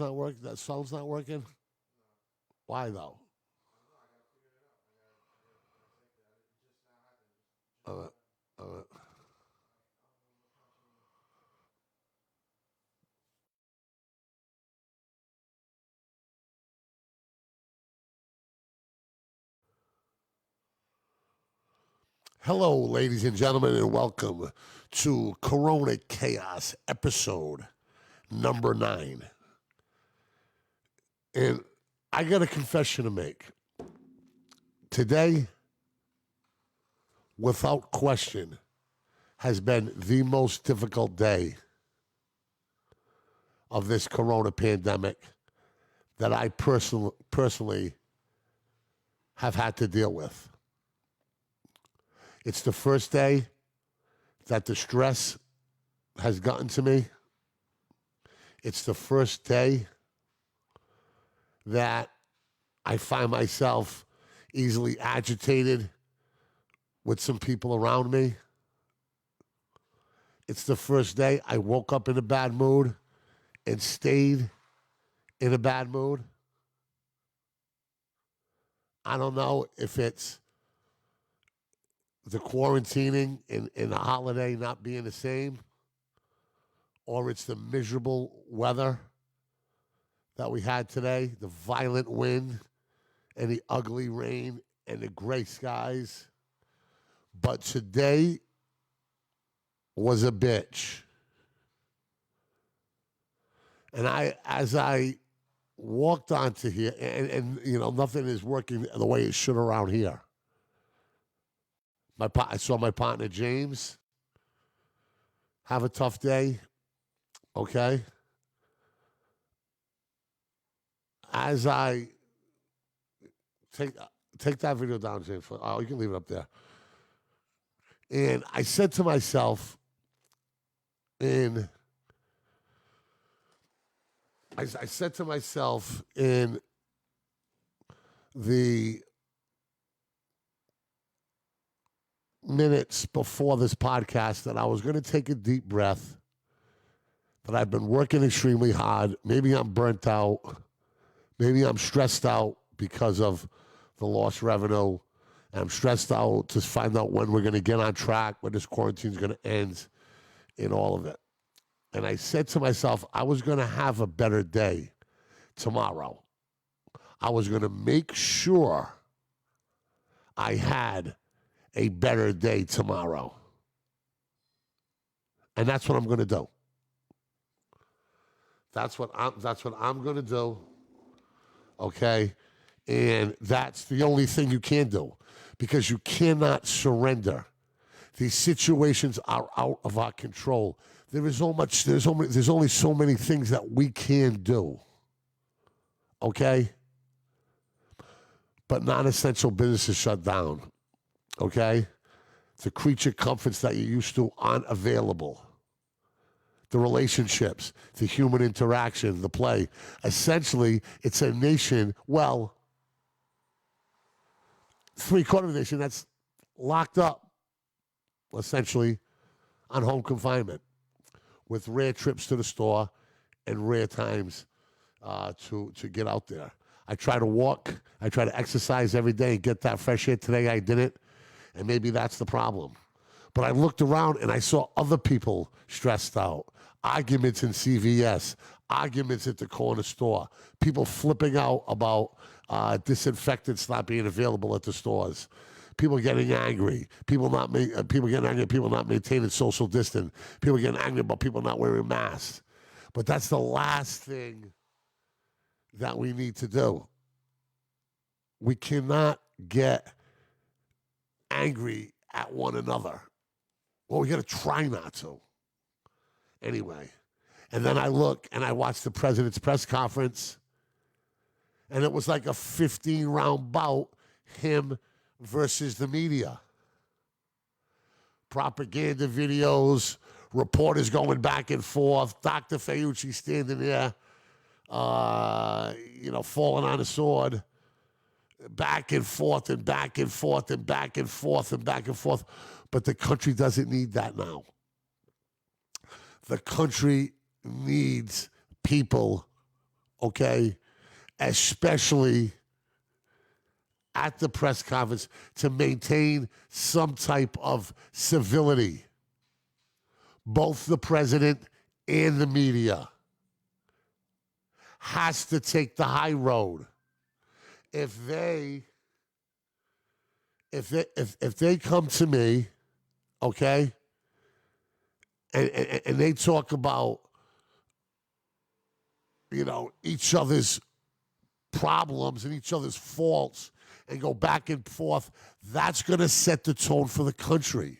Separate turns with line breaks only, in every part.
not working? That sound's not working? Why though? Uh, uh, Hello, ladies and gentlemen, and welcome to Corona Chaos episode number 9. And I got a confession to make. Today, without question, has been the most difficult day of this corona pandemic that I personally have had to deal with. It's the first day that the stress has gotten to me. It's the first day that I find myself easily agitated with some people around me. It's the first day I woke up in a bad mood and stayed in a bad mood. I don't know if it's the quarantining and the holiday not being the same, or it's the miserable weather that we had today, the violent wind and the ugly rain and the gray skies. But today was a bitch. And as I walked onto here, and you know, nothing is working the way it should around here. I saw my partner James have a tough day. Okay. As I take that video down, James. Oh, you can leave it up there. And I said to myself, in the minutes before this podcast that I was going to take a deep breath, that I've been working extremely hard. Maybe I'm burnt out. Maybe I'm stressed out because of the lost revenue. And I'm stressed out to find out when we're going to get on track, when this quarantine is going to end, in all of it. And I said to myself, I was going to have a better day tomorrow. I was going to make sure I had a better day tomorrow. And that's what I'm going to do. That's what I'm going to do. Okay? And that's the only thing you can do, because you cannot surrender. These situations are out of our control. There's only so many things that we can do. Okay? But non-essential businesses shut down. Okay? The creature comforts that you used to aren't available. The relationships, the human interaction, the play. Essentially, it's a nation, well, 3/4 of the nation that's locked up, essentially, on home confinement, with rare trips to the store and rare times to get out there. I try to walk. I try to exercise every day and get that fresh air. Today I didn't, and maybe that's the problem. But I looked around and I saw other people stressed out. Arguments in CVS, arguments at the corner store, people flipping out about disinfectants not being available at the stores, people getting angry, people getting angry at people not maintaining social distance, people getting angry about people not wearing masks. But that's the last thing that we need to do. We cannot get angry at one another. Well, we got to try not to. Anyway, and then I look and I watch the president's press conference, and it was like a 15-round bout, him versus the media. Propaganda videos, reporters going back and forth, Dr. Fauci standing there, falling on a sword, back and forth and back and forth and back and forth and back and forth. But the country doesn't need that now. The country needs people okay, especially at the press conference, to maintain some type of civility. Both the president and the media has to take the high road. If they come to me, okay, and they talk about, each other's problems and each other's faults and go back and forth, that's going to set the tone for the country.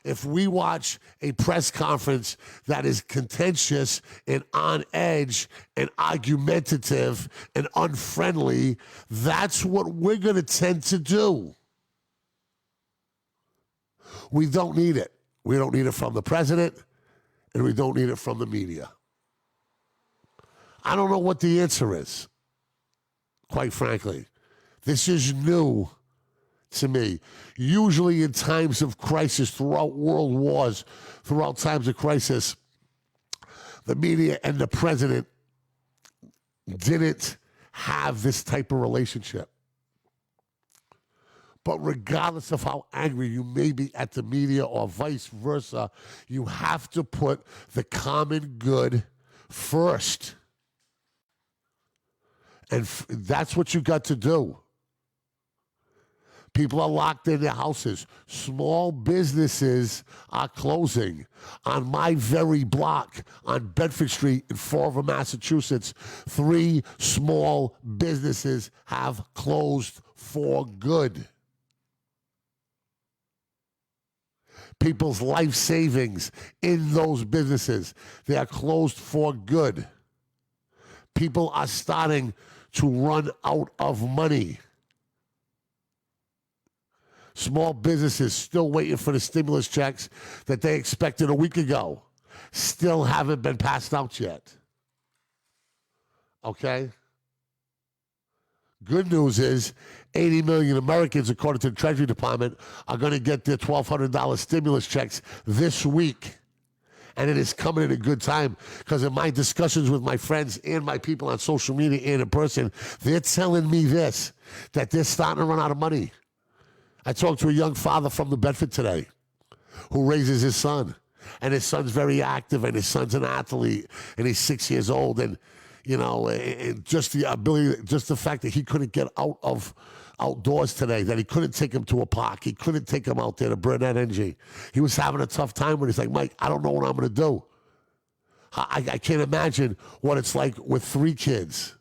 If we watch a press conference that is contentious and on edge and argumentative and unfriendly, that's what we're going to tend to do. We don't need it. We don't need it from the president, and we don't need it from the media. I don't know what the answer is, quite frankly. This is new to me. Usually in times of crisis, throughout world wars, throughout times of crisis, the media and the president didn't have this type of relationship. But regardless of how angry you may be at the media or vice versa, you have to put the common good first. And that's what you got to do. People are locked in their houses. Small businesses are closing. On my very block on Bedford Street in Fall River, Massachusetts, 3 small businesses have closed for good. People's life savings in those businesses, they are closed for good. People are starting to run out of money. Small businesses still waiting for the stimulus checks that they expected a week ago. Still haven't been passed out yet. Okay? Good news is 80 million Americans, according to the Treasury Department, are going to get their $1,200 stimulus checks this week. And it is coming at a good time, because in my discussions with my friends and my people on social media and in person, they're telling me this, that they're starting to run out of money. I talked to a young father from New Bedford today who raises his son. And his son's very active, and his son's an athlete, and he's 6 years old. And, and just the ability, just the fact that he couldn't get outdoors today, that he couldn't take him to a park. He couldn't take him out there to burn that energy. He was having a tough time when he's like, Mike, I don't know what I'm going to do. I can't imagine what it's like with 3 kids.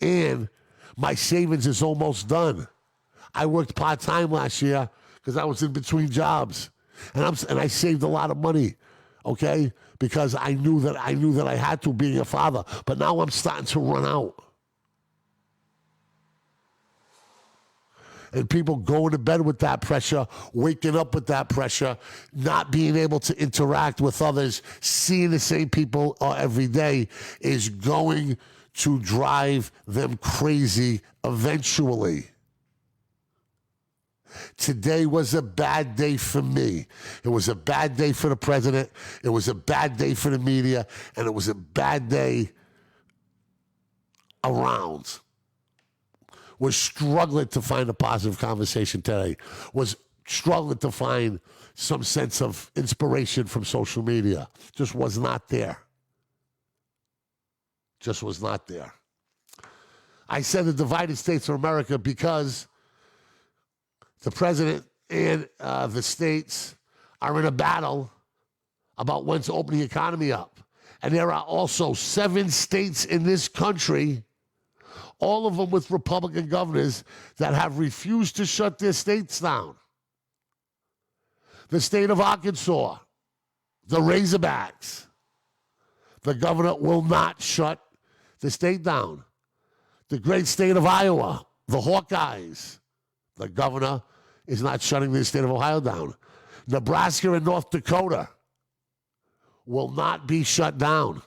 And my savings is almost done. I worked part-time last year because I was in between jobs. And I saved a lot of money, okay? Because I knew that I had to, being a father. But now I'm starting to run out. And people going to bed with that pressure, waking up with that pressure, not being able to interact with others, seeing the same people every day is going to drive them crazy eventually. Today was a bad day for me. It was a bad day for the president. It was a bad day for the media. And it was a bad day around. Was struggling to find a positive conversation today. Was struggling to find some sense of inspiration from social media. Just was not there. Just was not there. I said the divided states of America because the president and the states are in a battle about when to open the economy up. And there are also 7 states in this country, all of them with Republican governors, that have refused to shut their states down. The state of Arkansas, the Razorbacks, the governor will not shut the state down. The great state of Iowa, the Hawkeyes, the governor is not shutting the state of Ohio down. Nebraska and North Dakota will not be shut down.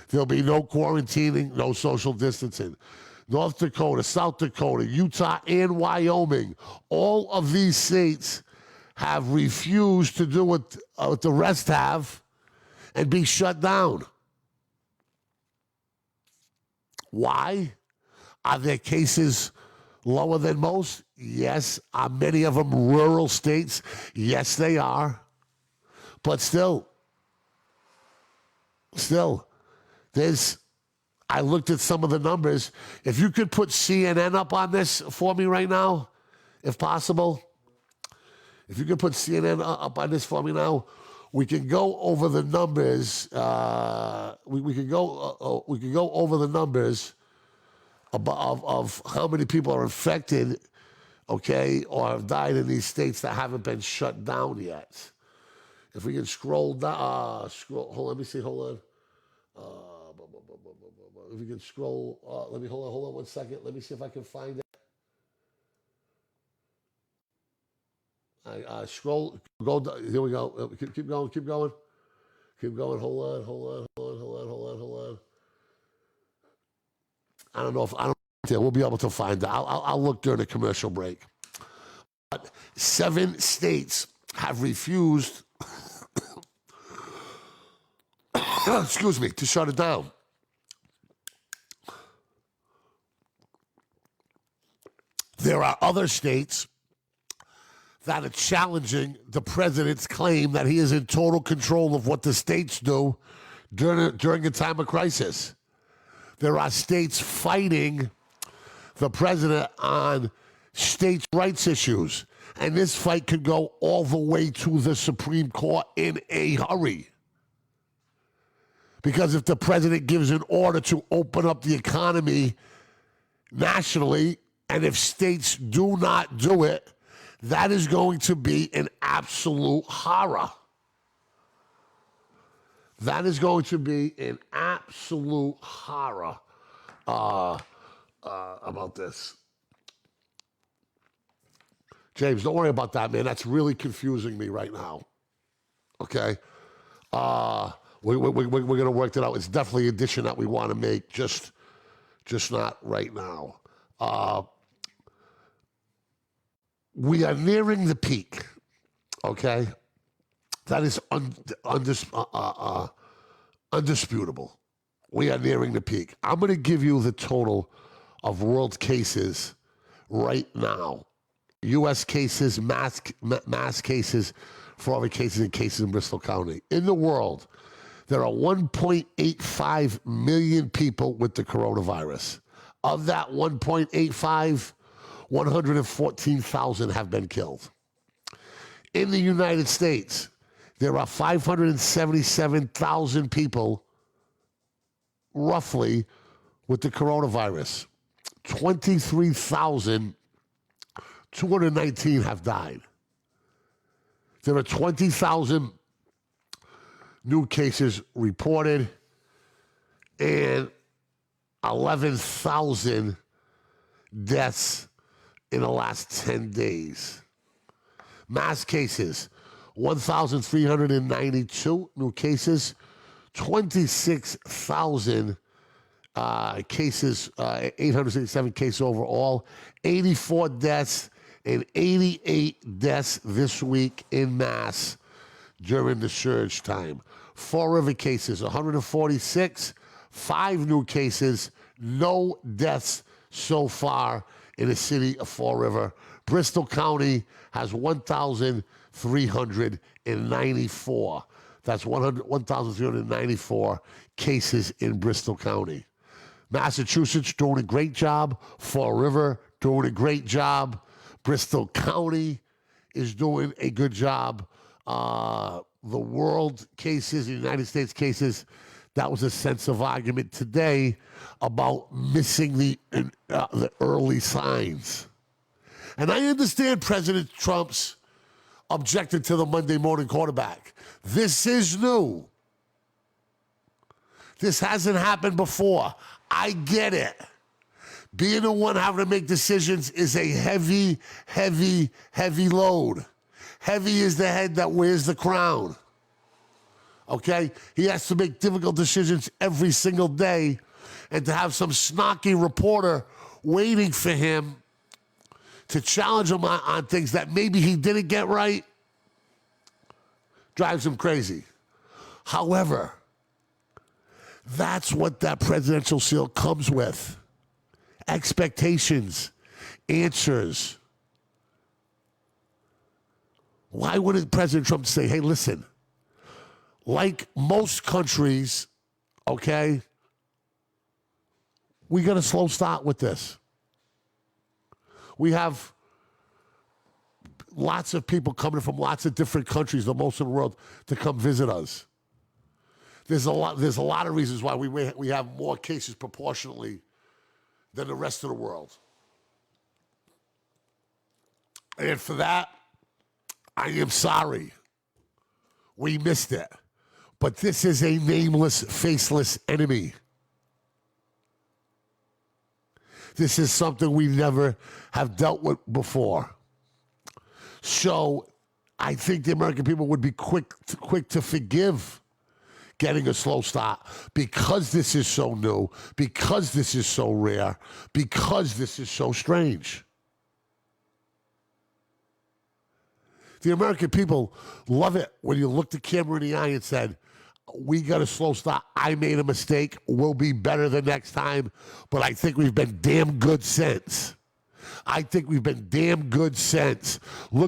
There'll be no quarantining, no social distancing. North Dakota, South Dakota, Utah, and Wyoming, all of these states have refused to do what the rest have and be shut down. Why? Are there cases lower than most? Yes. Are many of them rural states? Yes, they are. But still, I looked at some of the numbers. If you could put CNN up on this for me right now, if possible. If you could put CNN up on this for me now, we can go over the numbers. We can go over the numbers of how many people are infected, okay, or have died in these states that haven't been shut down yet. If we can scroll down, hold on, let me see, hold on. If we can scroll, hold on 1 second. Let me see if I can find it. Scroll, go, here we go. Keep going. Hold on. I don't know if we'll be able to find it. I'll look during the commercial break. But 7 states have refused, excuse me, to shut it down. There are other states that are challenging the president's claim that he is in total control of what the states do during a time of crisis. There are states fighting the president on states' rights issues, and this fight could go all the way to the Supreme Court in a hurry. Because if the president gives an order to open up the economy nationally, and if states do not do it, that is going to be an absolute horror. That is going to be an absolute horror about this. James, don't worry about that, man. That's really confusing me right now. Okay? We're going to work that out. It's definitely an addition that we want to make, just not right now. We are nearing the peak, okay? That is undisputable. We are nearing the peak. I'm going to give you the total of world cases right now. U.S. cases, mass cases, fraud cases, and cases in Bristol County. In the world, there are 1.85 million people with the coronavirus. Of that 1.85, 114,000 have been killed. In the United States, there are 577,000 people, roughly, with the coronavirus. 23,219 have died. There are 20,000 new cases reported and 11,000 deaths in the last 10 days. Mass cases, 1,392 new cases, 26,000 cases, 867 cases overall, 84 deaths, and 88 deaths this week in mass during the surge time. Fall River cases, 146, 5 new cases, no deaths so far in the city of Fall River. Bristol County has 1,394. That's 1,394 cases in Bristol County. Massachusetts doing a great job. Fall River doing a great job. Bristol County is doing a good job. The world cases, the United States cases, that was a sense of argument today about missing the early signs. And I understand President Trump's objected to the Monday morning quarterback. This is new. This hasn't happened before. I get it. Being the one having to make decisions is a heavy, heavy, heavy load. Heavy is the head that wears the crown. Okay? He has to make difficult decisions every single day, and to have some snarky reporter waiting for him to challenge him on things that maybe he didn't get right drives him crazy. However, That's what that presidential seal comes with. Expectations, answers. Why wouldn't President Trump say, hey, listen, like most countries, okay, we got a slow start with this. We have lots of people coming from lots of different countries, the most in the world, to come visit us. There's a lot of reasons why we have more cases proportionally than the rest of the world. And for that, I am sorry. We missed it. But this is a nameless, faceless enemy. This is something we never have dealt with before. So I think the American people would be quick to forgive getting a slow start because this is so new, because this is so rare, because this is so strange. The American people love it when you look the camera in the eye and said, we got a slow start. I made a mistake. We'll be better the next time. But I think we've been damn good since. Look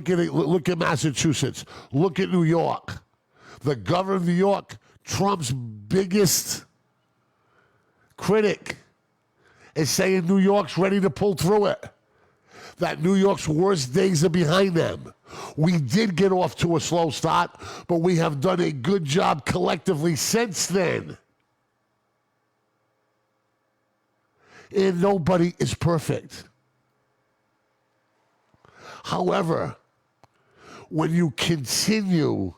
at Massachusetts. Look at New York. The governor of New York, Trump's biggest critic, is saying New York's ready to pull through it. That New York's worst days are behind them. We did get off to a slow start, but we have done a good job collectively since then. And nobody is perfect. However, when you continue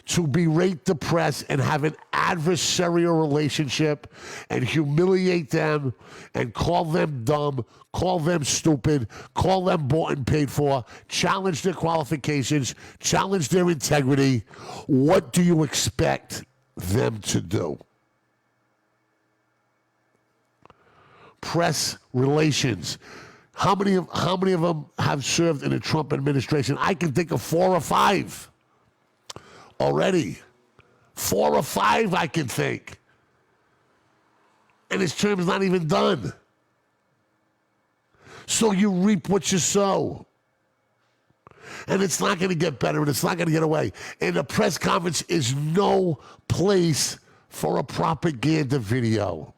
to berate the press and have an adversarial relationship and humiliate them and call them dumb, call them stupid, call them bought and paid for, challenge their qualifications, challenge their integrity, what do you expect them to do? Press relations. How many of them have served in the Trump administration? I can think of 4 or 5 already. 4 or 5 I can think. And his term's not even done. So you reap what you sow. And it's not going to get better, and it's not going to get away. And a press conference is no place for a propaganda video.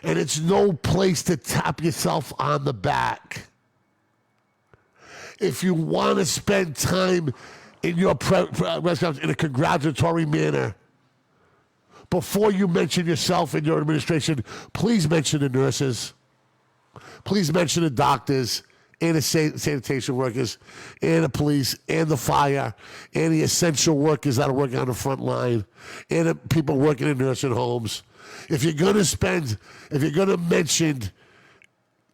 And it's no place to tap yourself on the back. If you want to spend time in your press conference in a congratulatory manner, before you mention yourself and your administration, please mention the nurses. Please mention the doctors and the sanitation workers and the police and the fire and the essential workers that are working on the front line and the people working in nursing homes. If you're going to mention,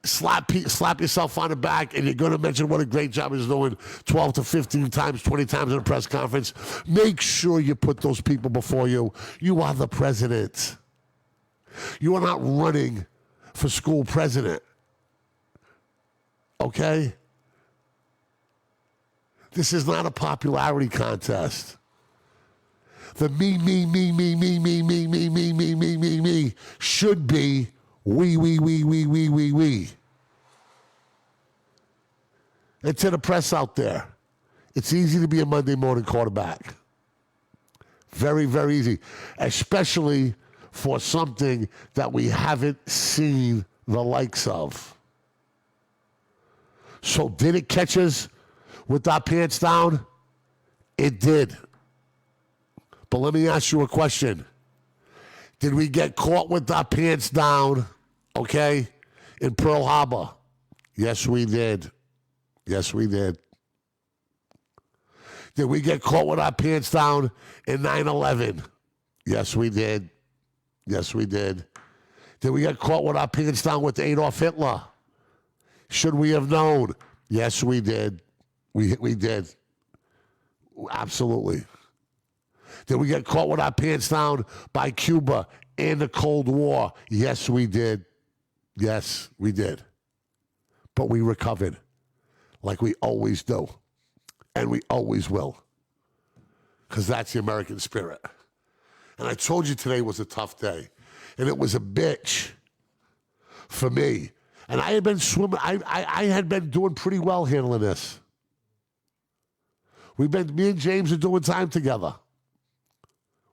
slap yourself on the back, and you're going to mention what a great job he's doing 12 to 15 times, 20 times in a press conference, make sure you put those people before you. You are the president. You are not running for school president. Okay? This is not a popularity contest. The me should be we. And to the press out there, it's easy to be a Monday morning quarterback. Very, very easy. Especially for something that we haven't seen the likes of. So did it catch us with our pants down? It did. But let me ask you a question. Did we get caught with our pants down, okay, in Pearl Harbor? Yes, we did. Yes, we did. Did we get caught with our pants down in 9/11? Yes, we did. Yes, we did. Did we get caught with our pants down with Adolf Hitler? Should we have known? Yes, we did. We did. Absolutely. Did we get caught with our pants down by Cuba in the Cold War? Yes, we did. Yes, we did. But we recovered like we always do. And we always will. Because that's the American spirit. And I told you today was a tough day. And it was a bitch for me. And I had been swimming, I had been doing pretty well handling this. Me and James are doing time together.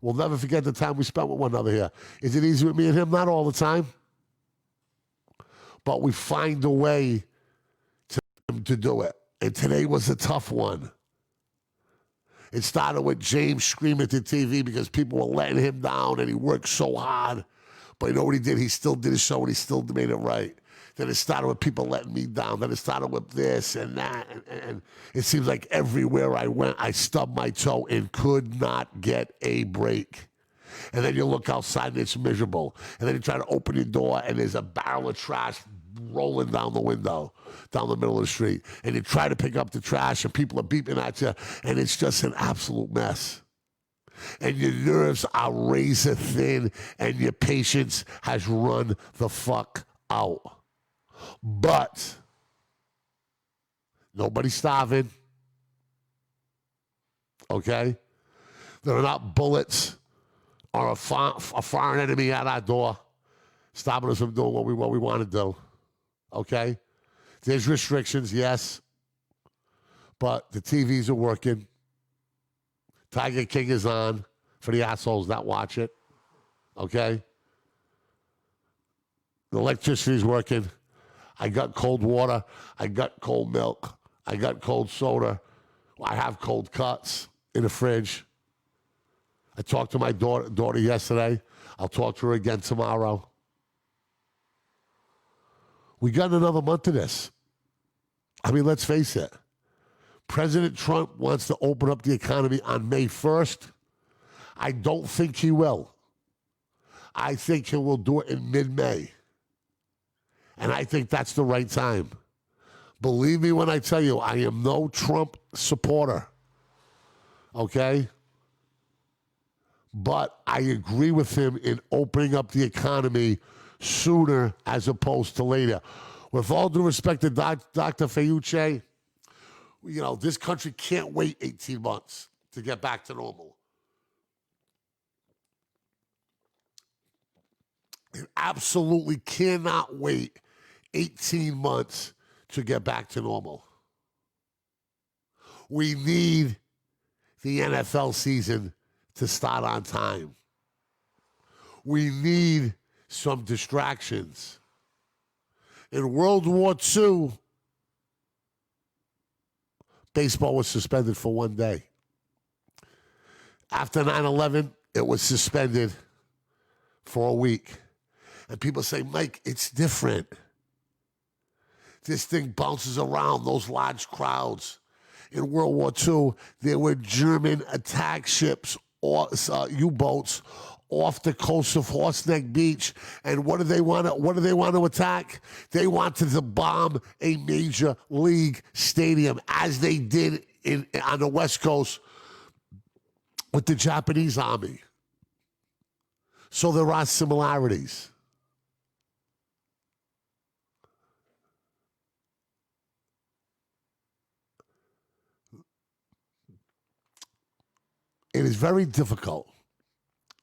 We'll never forget the time we spent with one another here. Is it easy with me and him? Not all the time. But we find a way to do it. And today was a tough one. It started with James screaming at the TV because people were letting him down and he worked so hard. But you know what he did? He still did his show and he still made it right. Then it started with people letting me down. Then it started with this and that. And it seems like everywhere I went, I stubbed my toe and could not get a break. And then you look outside and it's miserable. And then you try to open your door and there's a barrel of trash rolling down the window, down the middle of the street. And you try to pick up the trash and people are beeping at you. And it's just an absolute mess. And your nerves are razor thin and your patience has run the fuck out. But nobody's starving. Okay? There are not bullets or a foreign enemy at our door stopping us from doing what we want to do. Okay? There's restrictions, yes. But the TVs are working. Tiger King is on for the assholes that watch it. Okay? The electricity's working. I got cold water. I got cold milk. I got cold soda. I have cold cuts in the fridge. I talked to my daughter yesterday. I'll talk to her again tomorrow. We got another month of this. I mean, let's face it. President Trump wants to open up the economy on May 1st. I don't think he will. I think he will do it in mid-May. And I think that's the right time. Believe me when I tell you, I am no Trump supporter. Okay? But I agree with him in opening up the economy sooner as opposed to later. With all due respect to Dr. Fauci, you know, this country can't wait 18 months to get back to normal. It absolutely cannot wait 18 months to get back to normal. We need the NFL season to start on time. We need some distractions. In World War II, baseball was suspended for one day. After 9/11, it was suspended for a week. And people say, Mike, it's different. This thing bounces around, those large crowds. In World War II, there were German attack ships or U-boats off the coast of Horseneck Beach. And what do they want to attack? They wanted to bomb a major league stadium, as they did on the West Coast with the Japanese army. So there are similarities. It is very difficult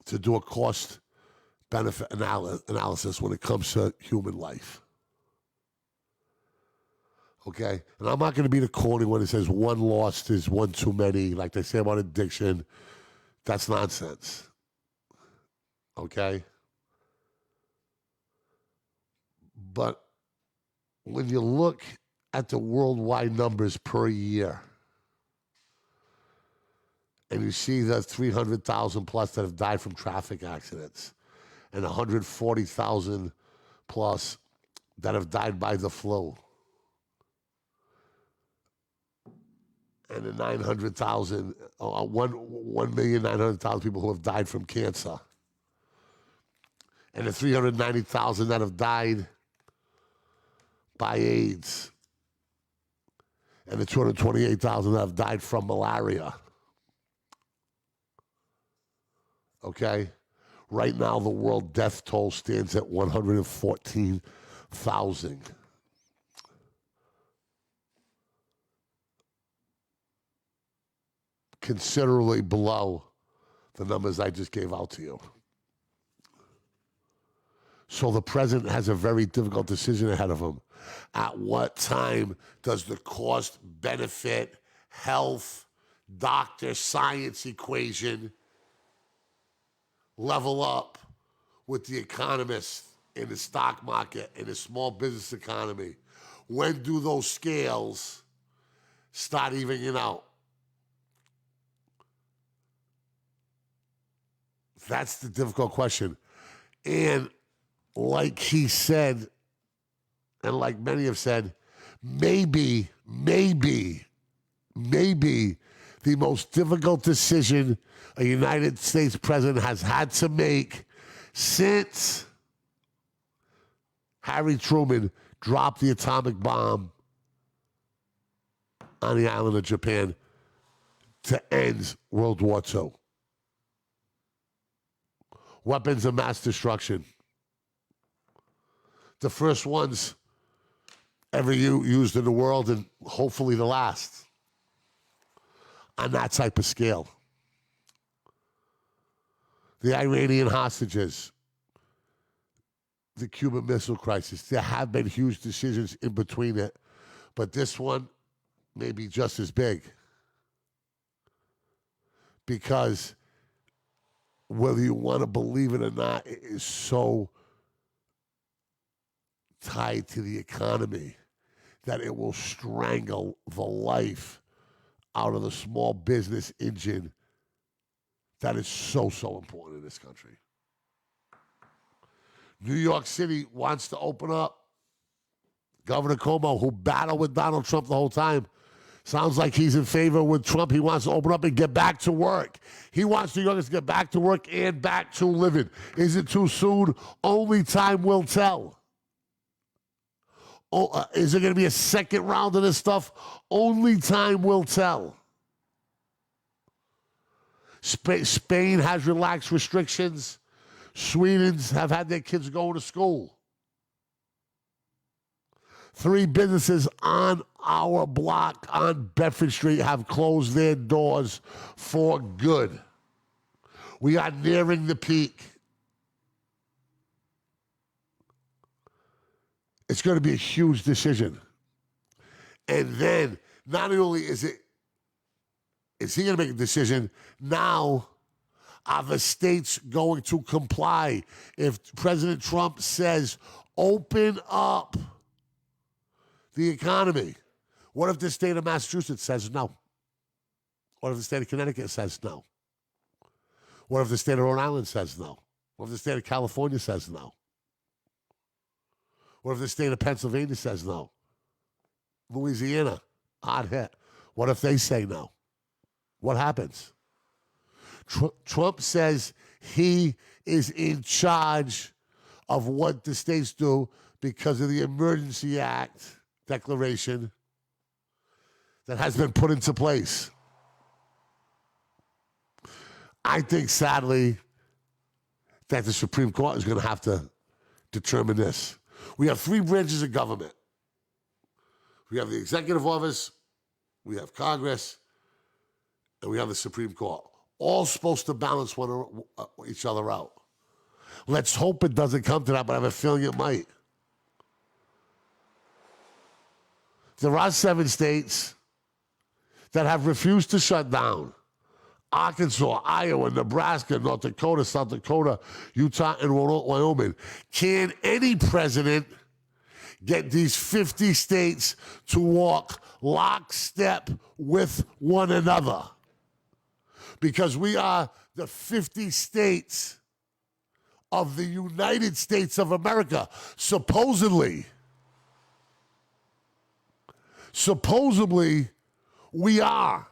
to do a cost-benefit analysis when it comes to human life. Okay? And I'm not going to be the corny one that says one lost is one too many, like they say about addiction. That's nonsense. Okay? But when you look at the worldwide numbers per year, and you see the 300,000 plus that have died from traffic accidents, and 140,000 plus that have died by the flu, and the 900,000, 1,900,000 people who have died from cancer, and the 390,000 that have died by AIDS, and the 228,000 that have died from malaria. Okay? Right now, the world death toll stands at 114,000. Considerably below the numbers I just gave out to you. So the president has a very difficult decision ahead of him. At what time does the cost benefit, health, doctor, science equation level up with the economists in the stock market and the small business economy? When do those scales start evening out? That's the difficult question. And like he said, and like many have said, maybe the most difficult decision a United States president has had to make since Harry Truman dropped the atomic bomb on the island of Japan to end World War II. Weapons of mass destruction. The first ones ever used in the world, and hopefully the last on that type of scale. The Iranian hostages, the Cuban Missile Crisis. There have been huge decisions in between it, but this one may be just as big. Because whether you want to believe it or not, it is so tied to the economy that it will strangle the life out of the small business engine that is so important in this country. New York City wants to open up. Governor Cuomo, who battled with Donald Trump the whole time, sounds like he's in favor with Trump. He wants to open up and get back to work. He wants New Yorkers to get back to work and back to living. Is it too soon? Only time will tell. Is there going to be a second round of this stuff? Only time will tell. Spain has relaxed restrictions. Sweden's have had their kids going to school. 3 businesses on our block on Bedford Street have closed their doors for good. We are nearing the peak. It's going to be a huge decision. And then, not only is he going to make a decision, now are the states going to comply? If President Trump says, open up the economy, what if the state of Massachusetts says no? What if the state of Connecticut says no? What if the state of Rhode Island says no? What if the state of California says no? What if the state of Pennsylvania says no? Louisiana, odd hit. What if they say no? What happens? Trump says he is in charge of what the states do because of the Emergency Act declaration that has been put into place. I think, sadly, that the Supreme Court is going to have to determine this. We have 3 branches of government. We have the executive office, we have Congress, and we have the Supreme Court. All supposed to balance each other out. Let's hope it doesn't come to that, but I have a feeling it might. There are 7 states that have refused to shut down. Arkansas, Iowa, Nebraska, North Dakota, South Dakota, Utah, and Wyoming. Can any president get these 50 states to walk lockstep with one another? Because we are the 50 states of the United States of America, supposedly. Supposedly, we are.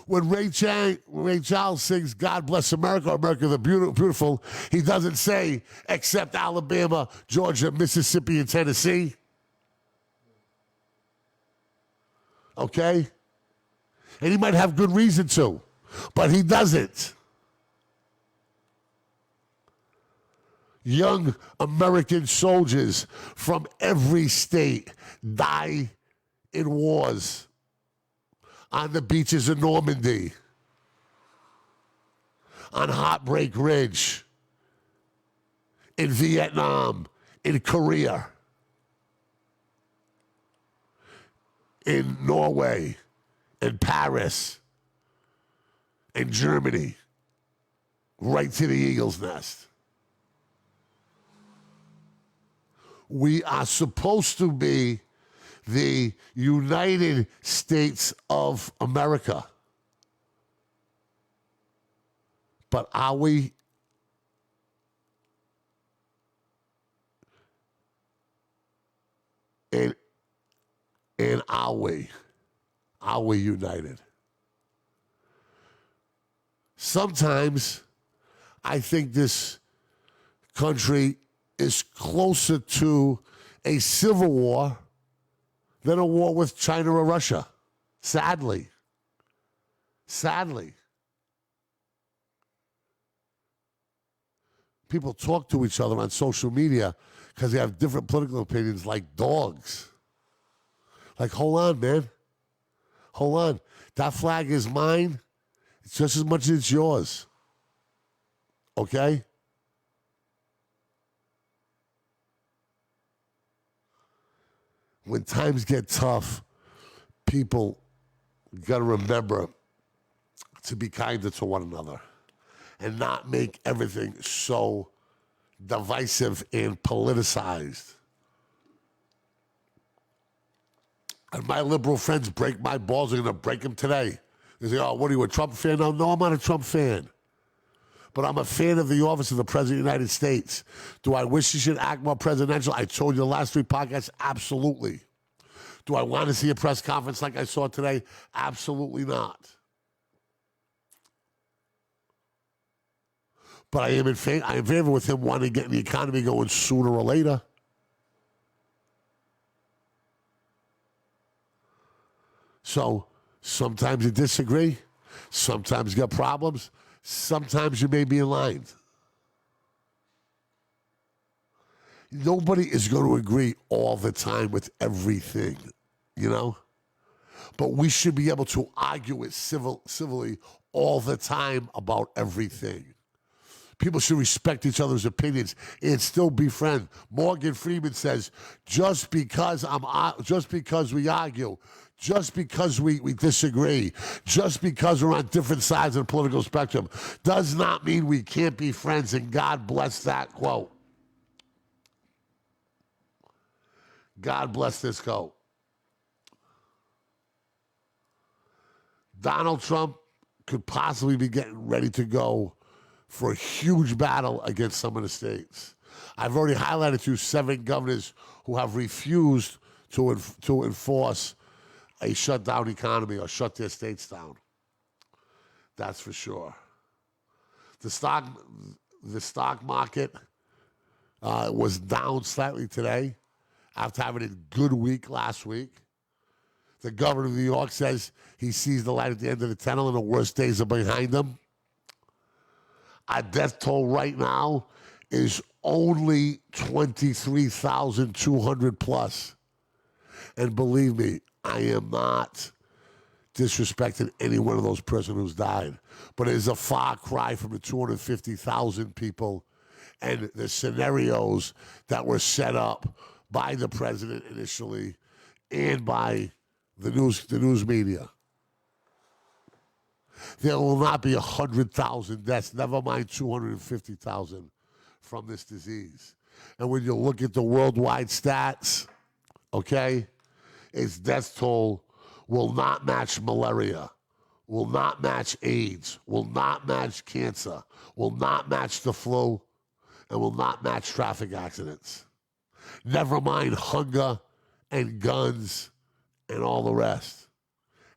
When Ray Charles sings God Bless America, America the Beautiful, he doesn't say except Alabama, Georgia, Mississippi, and Tennessee. Okay? And he might have good reason to, but he doesn't. Young American soldiers from every state die in wars on the beaches of Normandy. on Heartbreak Ridge, in Vietnam, in Korea, in Norway, in Paris, in Germany, right to the eagle's nest. We are supposed to be the United States of America. But are we? And are we? Are we united? Sometimes I think this country is closer to a civil war than a war with China or Russia. Sadly. Sadly. People talk to each other on social media because they have different political opinions like dogs. Like, hold on, man. Hold on. That flag is mine. It's just as much as it's yours. Okay? When times get tough, people got to remember to be kinder to one another and not make everything so divisive and politicized. And my liberal friends break my balls. They're going to break them today. They say, oh, what are you, a Trump fan? No, I'm not a Trump fan. But I'm a fan of the office of the President of the United States. Do I wish he should act more presidential? I told you the last 3 podcasts, absolutely. Do I want to see a press conference like I saw today? Absolutely not. But I am in favor with him wanting to get the economy going sooner or later. So sometimes you disagree. Sometimes you got problems. Sometimes you may be in line. Nobody is going to agree all the time with everything, you know? But we should be able to argue it civilly all the time about everything. People should respect each other's opinions and still be friends. Morgan Freeman says, just because we argue, just because we disagree, just because we're on different sides of the political spectrum, does not mean we can't be friends, and God bless that quote. God bless this quote. Donald Trump could possibly be getting ready to go for a huge battle against some of the states. I've already highlighted to you 7 governors who have refused to enforce a shutdown economy or shut their states down. That's for sure. The stock market was down slightly today after having a good week last week. The governor of New York says he sees the light at the end of the tunnel and the worst days are behind him. Our death toll right now is only 23,200 plus. And believe me, I am not disrespecting any one of those persons who's died. But it is a far cry from the 250,000 people and the scenarios that were set up by the president initially and by the news media. There will not be 100,000 deaths, never mind 250,000 from this disease. And when you look at the worldwide stats, okay, its death toll will not match malaria, will not match AIDS, will not match cancer, will not match the flu, and will not match traffic accidents. Never mind hunger and guns and all the rest.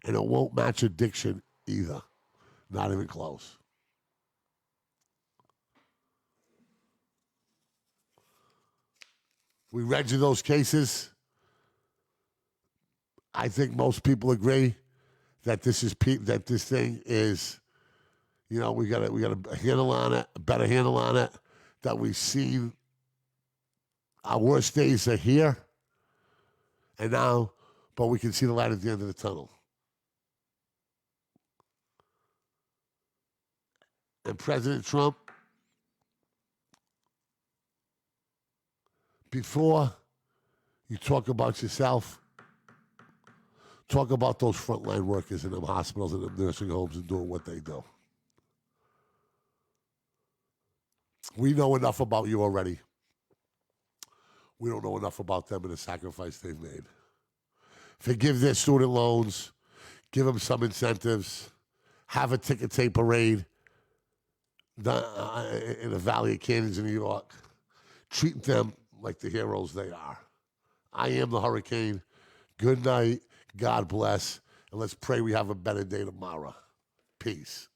And it won't match addiction either. Not even close. We read you those cases. I think most people agree that this thing is, you know, we got a handle on it, a better handle on it. That we've seen our worst days are here, and now, but we can see the light at the end of the tunnel. And President Trump, before you talk about yourself, talk about those frontline workers in them hospitals and them nursing homes and doing what they do. We know enough about you already. We don't know enough about them and the sacrifice they've made. Forgive their student loans. Give them some incentives. Have a ticket tape parade in the Valley of Canyons in New York. Treat them like the heroes they are. I am the Hurricane. Good night. God bless. And let's pray we have a better day tomorrow. Peace.